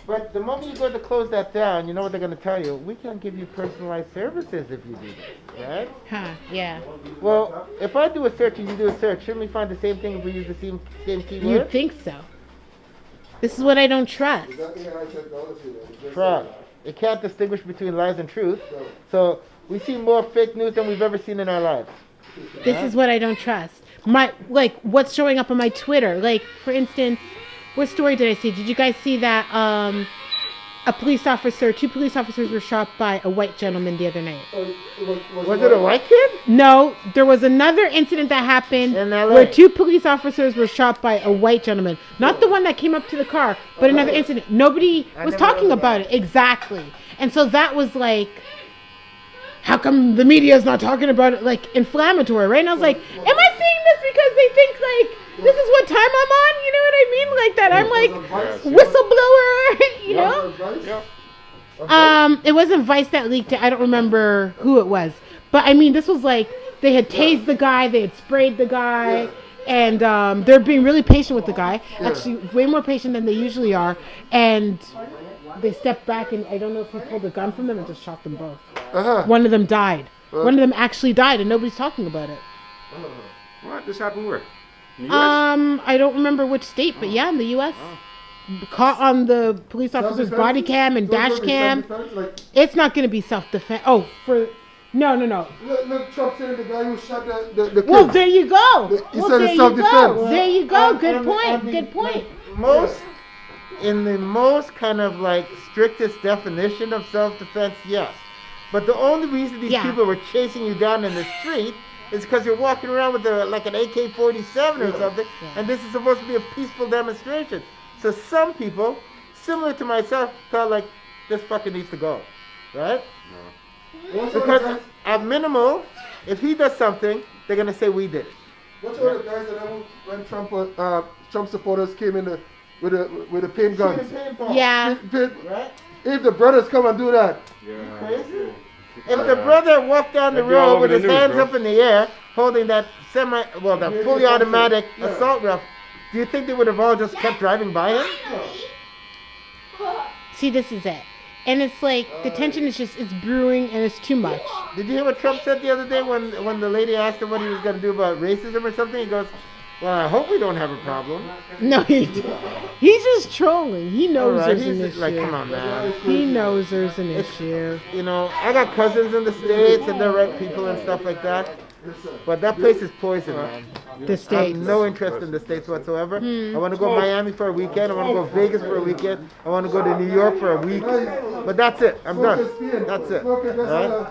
But the moment you go to close that down, you know what they're going to tell you? We can't give you personalized services if you do this, right? Huh, yeah. Well, if I do a search and you do a search, shouldn't we find the same thing if we use the same keyword? You'd think so. This is what I don't trust. Exactly high technology. Though. Fraud. It can't distinguish between lies and truth. So we see more fake news than we've ever seen in our lives. This is what I don't trust. What's showing up on my Twitter? Like, for instance, what story did I see? Did you guys see that two police officers were shot by a white gentleman the other night? Was it a white kid? No, there was another incident that happened In LA. where 2 police officers were shot by a white gentleman. Not the one that came up to the car, but another incident. Nobody was never talking heard of about it. Exactly. And so that was like, how come the media is not talking about it, like, inflammatory, right? And I was like, am I saying this because they think, like, this is what time I'm on? You know what I mean? Like that I'm like whistleblower, you know? It wasn't Vice that leaked it. I don't remember who it was. But I mean, this was like, they had tased the guy, they had sprayed the guy, and they're being really patient with the guy. Actually, way more patient than they usually are. And they stepped back, and I don't know if he pulled a gun from them and just shot them both. One of them died. One of them actually died, and nobody's talking about it. What? This happened where? In the US? I don't remember which state, but yeah, in the U.S. Caught on the police officer's body cam and dash cam. Like, It's not going to be self-defense. Oh, no. look, Trump saying the guy who shot the kid. Well, there you go. He said it's self-defense. There you go. Good And point. the- Good point. In the most kind of like strictest definition of self-defense, yes. But the only reason these people were chasing you down in the street is because you're walking around with like an AK-47 or something, and this is supposed to be a peaceful demonstration. So some people, similar to myself, felt like this fucking needs to go, right? Because at minimal, if he does something, they're gonna say we did it. What's all the guys that when Trump supporters came in with the paint guns? Yeah. Right? If the brothers come and do that, Crazy? If the brother walked down the That'd be all road over with the his news, hands bro. up in the air, holding that that fully automatic assault rifle, do you think they would have all just kept driving by him? See, this is it. And it's like, the tension is just, it's brewing and it's too much. Did you hear what Trump said the other day when the lady asked him what he was going to do about racism or something? He goes, well, I hope we don't have a problem. No, he's just trolling. He knows All right, there's an he's issue. like, come on, man. He knows there's an issue. You know, I got cousins in the States and they're right people and stuff like that. But that place is poison, man. The I States. have no interest in the States whatsoever. I want to go to Miami for a weekend. I want to go to Vegas for a weekend. I want to go to New York for a week. But that's it. I'm done. That's it. Right?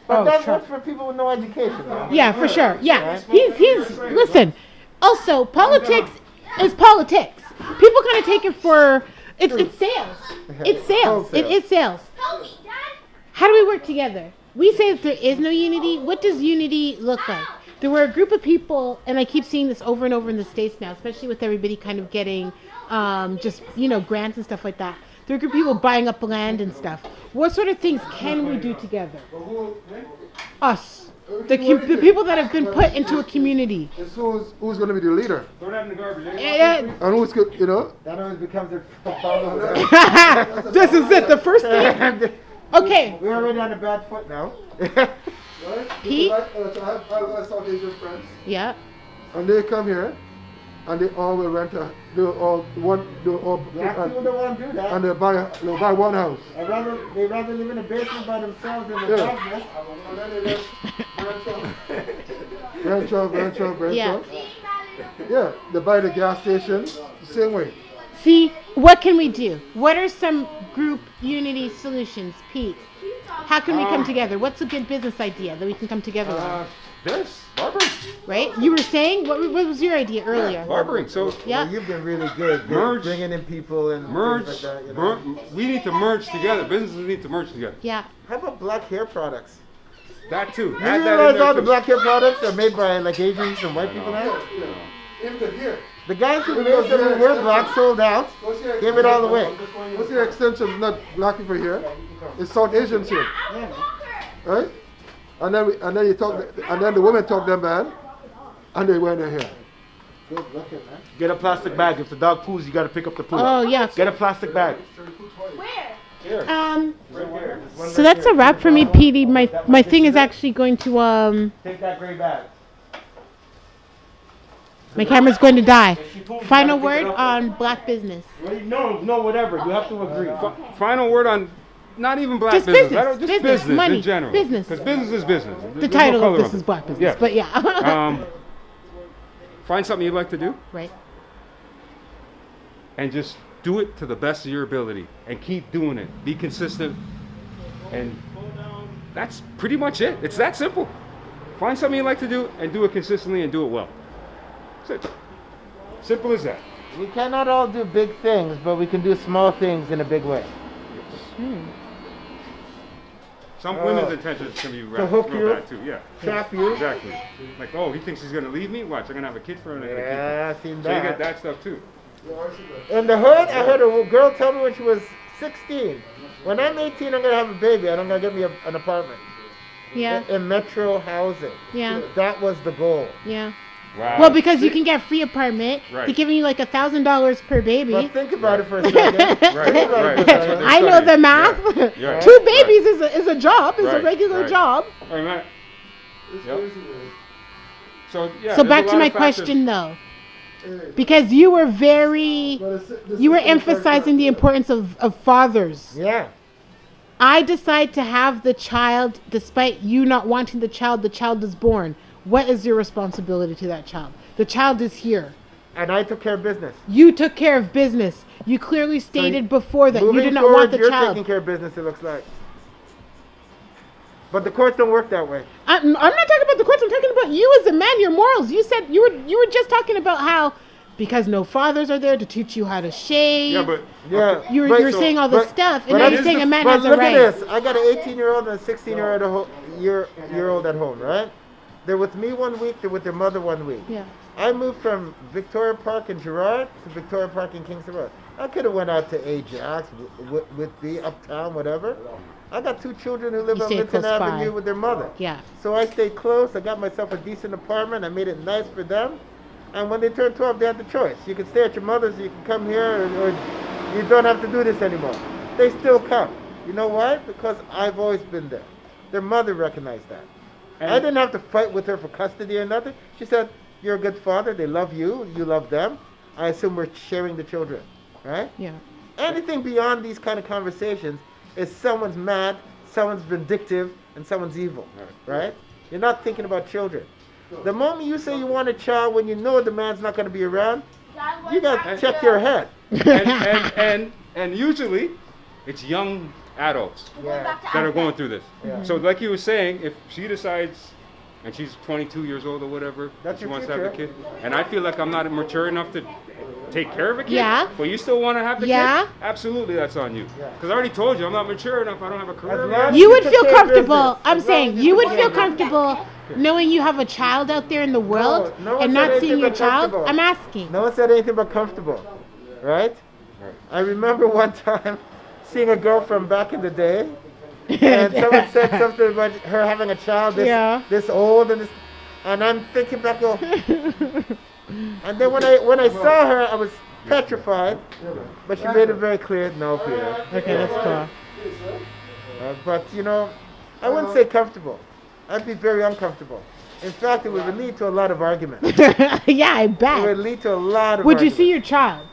But that's Trump. for people with no education, man. Yeah, for sure. Yeah. He's listen. Also, politics is politics. People kind of take it for it's sales. It's sales. It is sales. How do we work together? We say that there is no unity. What does unity look like? There were a group of people, and I keep seeing this over and over in the States now, especially with everybody kind of getting just, grants and stuff like that. There are a group of people buying up land and stuff. What sort of things can we do together? Us. The people that have been put into a community. it's who's going to be the leader, Throw that in the garbage. and who's good, That always becomes a problem. This is it. The first thing. Okay, We're already on a bad foot now. Right? Pete? So I have South Asian friends, yeah. and they come here, and they all will rent a, they all Black people don't want to do that. and they'll buy one house. They rather live in a basement by themselves than a Yeah. darkness. And then they just rent out. Yeah. Yeah, they buy the gas station the same way. See, what can we do? What are some group unity solutions, Pete? How can we come together? What's a good business idea that we can come together on? This barbering. Right? You were saying what was your idea earlier? Barbering. So Yeah. Well, you've been really good. Merge. Bringing in people and merge. things like that. You know? We need to merge together. Businesses need to merge together. Yeah. How about black hair products? That too. You Add that in realize there all the too. black hair products are made by like Asians and white people now? Even here. The guys who made them who were black sold out, gave it all away. What's your extension? Not black people here. It's South Asians here, right? And then you talk, and then the women talk them bad, and they wear their hair. Get a plastic bag. If the dog poos, you got to pick up the poo. Oh, yeah. Get a plastic bag. So that's a wrap for me, Petey. My thing is actually going to Take that gray bag. my camera's going to die. Final word on black business. No, whatever. You have to agree. Final word on not even black Just business. business. I don't, just Business, business money, in general. business. Because business is business. The There's no title of color this it. is black business, Yeah. but yeah. Find something you like to do Right. and just do it to the best of your ability and keep doing it. Be consistent, and that's pretty much it. It's that simple. Find something you like to do and do it consistently and do it well. That's it. Simple as that. We cannot all do big things, but we can do small things in a big way. Some women's intentions can be real hook you, bad too. Yeah. Trap you. Exactly. Like, oh, he thinks he's gonna leave me. Watch, I'm gonna have a kid for him. And I'm gonna keep him. Yeah, I've seen So you get that. that stuff too. In the hood, I heard a girl tell me when she was 16, when I'm 18, I'm going to have a baby. I'm going to get me an apartment. Yeah. In metro housing. Yeah. That was the goal. Yeah. Wow. Well, because you can get free apartment. Right. They're giving you like $1,000 per baby. But think about it for a second. Right, Think about it right. for a That's what second. they're I know the studying. math. Yeah. Yeah. 2 babies is a job. Is a Right, regular right. job. All right, Matt. Yep. So yeah. So there's back a to lot my of factors. question though, because you were emphasizing the importance of fathers. Yeah. I decide to have the child despite you not wanting the child is born. What is your responsibility to that child? The child is here. And I took care of business. You took care of business. You clearly stated before that you Moving did not forward, want the you're child. taking care of business, it looks like. But the courts don't work that way. I'm not talking about the courts. I'm talking about you as a man, your morals. You said you were just talking about how because no fathers are there to teach you how to shave. Yeah, but Yeah. You were saying all this stuff, and but now I- you're saying a man but has a look right. at this. I got an 18-year-old and a 16-year-old year-old at home, right? They're with me 1 week. They're with their mother 1 week. Yeah. I moved from Victoria Park in Girard to Victoria Park in Kingston Road. I could have went out to Ajax, Whitby, Uptown, whatever. I got 2 children who live You on stayed Linton close by. Avenue with their mother. Yeah. So I stayed close. I got myself a decent apartment. I made it nice for them. And when they turned 12, they had the choice. You can stay at your mother's, or you can come here, or you don't have to do this anymore. They still come. You know why? Because I've always been there. Their mother recognized that. I didn't have to fight with her for custody or nothing. She said, you're a good father. They love you. You love them. I assume we're sharing the children, right? Yeah. Anything beyond these kind of conversations is someone's mad, someone's vindictive, and someone's evil, right? You're not thinking about children. The moment you say you want a child when you know the man's not going to be around, you got to check your head. and usually it's young adults Yeah. that are going through this. Yeah. So like you were saying, if she decides and she's 22 years old or whatever, That's and she your wants to have a future. kid, and I feel like I'm not mature enough to take care of a kid, Yeah. but you still want to have the Yeah. kid, absolutely that's on you. Yeah. Because I already told you, I'm not mature enough, I don't have a career As yet. long as You would took feel care of comfortable. business. I'm As long saying as you would took feel care of business. comfortable knowing you have a child out there in the world no one and said not anything seeing your about child. comfortable. I'm asking. No one said anything about comfortable, right? I remember one time seeing a girl from back in the day, and someone said something about her having a child this old, and I'm thinking back, oh. And then when I saw her, I was petrified, but she made it very clear, no, Peter. Okay, that's cool. But I wouldn't say comfortable. I'd be very uncomfortable. In fact, it would lead to a lot of arguments. Yeah, I It would bet. lead to a lot of Would you arguments. see your child?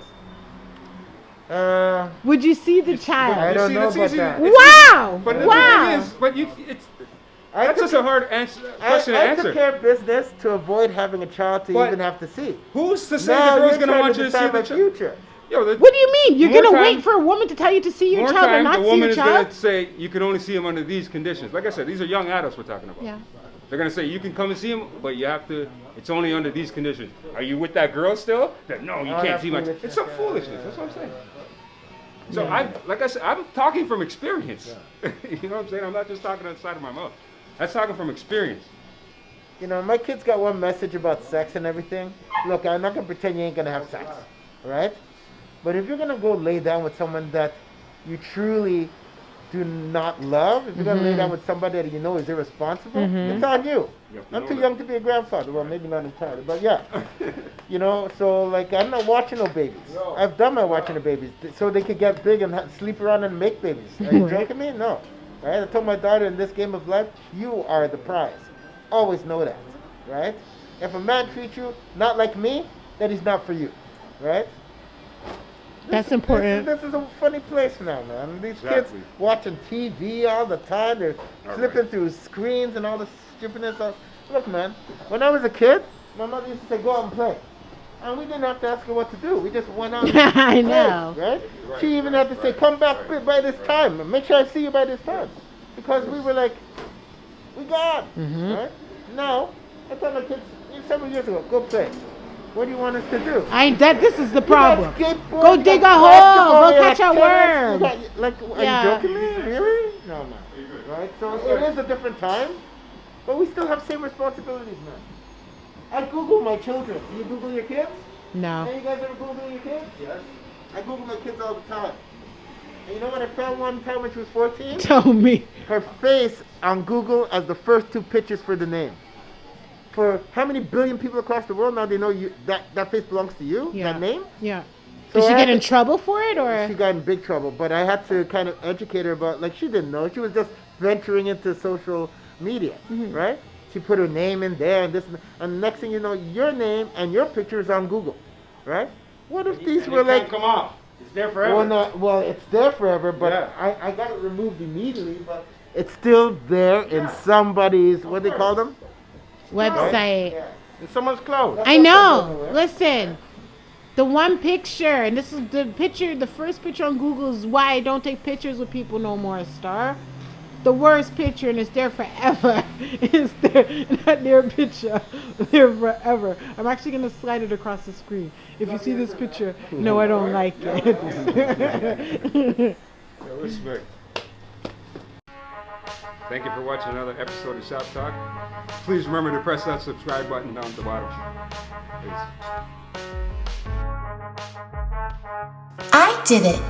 Would you see the I child? don't see, know that's about easy. that. Wow! But the Wow! thing is, I that's took- just a hard question to I answer. took care of business to avoid having a child to But even have to see. Who's to say Now the girl's you're gonna trying want to you to see decide the my child? future. Yo, What do you mean? You're More gonna time- wait for a woman to tell you to see your more child or time, not the see woman your is child? gonna say you can only see him under these conditions. Like I said, these are young adults we're talking about. Yeah. They're gonna say you can come and see him, but you have to. It's only under these conditions. Are you with that girl still? Then no, you Oh, can't that's see my. foolishness. It's some foolishness. That's what I'm saying. So like I said, I'm talking from experience. You know what I'm saying? I'm not just talking outside of my mouth. That's talking from experience. My kids got one message about sex and everything. Look, I'm not gonna pretend you ain't gonna have sex, right? But if you're gonna go lay down with someone that you truly do not love, if you're gonna lay down with somebody that you know is irresponsible, it's on you. You have to I'm know too that. young to be a grandfather. Well, maybe not entirely, but yeah. So like I'm not watching no babies. I've done my watching the babies so they could get big and sleep around and make babies. Are you joking me? No. Right? I told my daughter in this game of life, you are the prize. Always know that, right? If a man treats you not like me, then he's not for you, right? That's important. This is a funny place now, man. These kids Exactly. watching TV all the time. They're All flipping right. through screens and all this stupidness. Look, man, when I was a kid, my mother used to say, go out and play. And we didn't have to ask her what to do. We just went out and I played, know. right? Right, She even had to say, right, come back right, by this right. time. And make sure I see you by this time. Because we were like, we gone, right? Now, I tell my kids, several years ago, go play. What do you want us to do? This is the You got problem. skateboard, Go you dig got a hole, basketball, go you catch got a tennis, worm. you got, are Yeah. you joking me? Really? No, man. Right? So it is a different time, but we still have same responsibilities, man. I Google my children. Do you Google your kids? No. Hey, you guys ever Google your kids? Yes. I Google my kids all the time. And you know what I found one time when she was 14? Tell me. Her face on Google as the first two pictures for the name. For how many billion people across the world now they know you that face belongs to you, Yeah. that name? Yeah. So Did she I get had in to- trouble for it, She or? got in big trouble, but I had to kind of educate her about, like, she didn't know. She was just venturing into social media, right? She put her name in there and this, and next thing you know, your name and your picture is on Google, right? What if these were like, come off. It's there forever. well, it's there forever, but Yeah. I got it removed immediately, but it's still there in somebody's, what do they call them? Website. Yeah. In someone's cloud. I know. Listen, the one picture, and this is the picture, the first picture on Google is why I don't take pictures with people no more, Star. The worst picture, and it's there forever. It's there, not their picture, there forever. I'm actually going to slide it across the screen. If you see this picture, no, I don't like it. Respect. Thank you for watching another episode of Shop Talk. Please remember to press that subscribe button down at the bottom. Peace. I did it.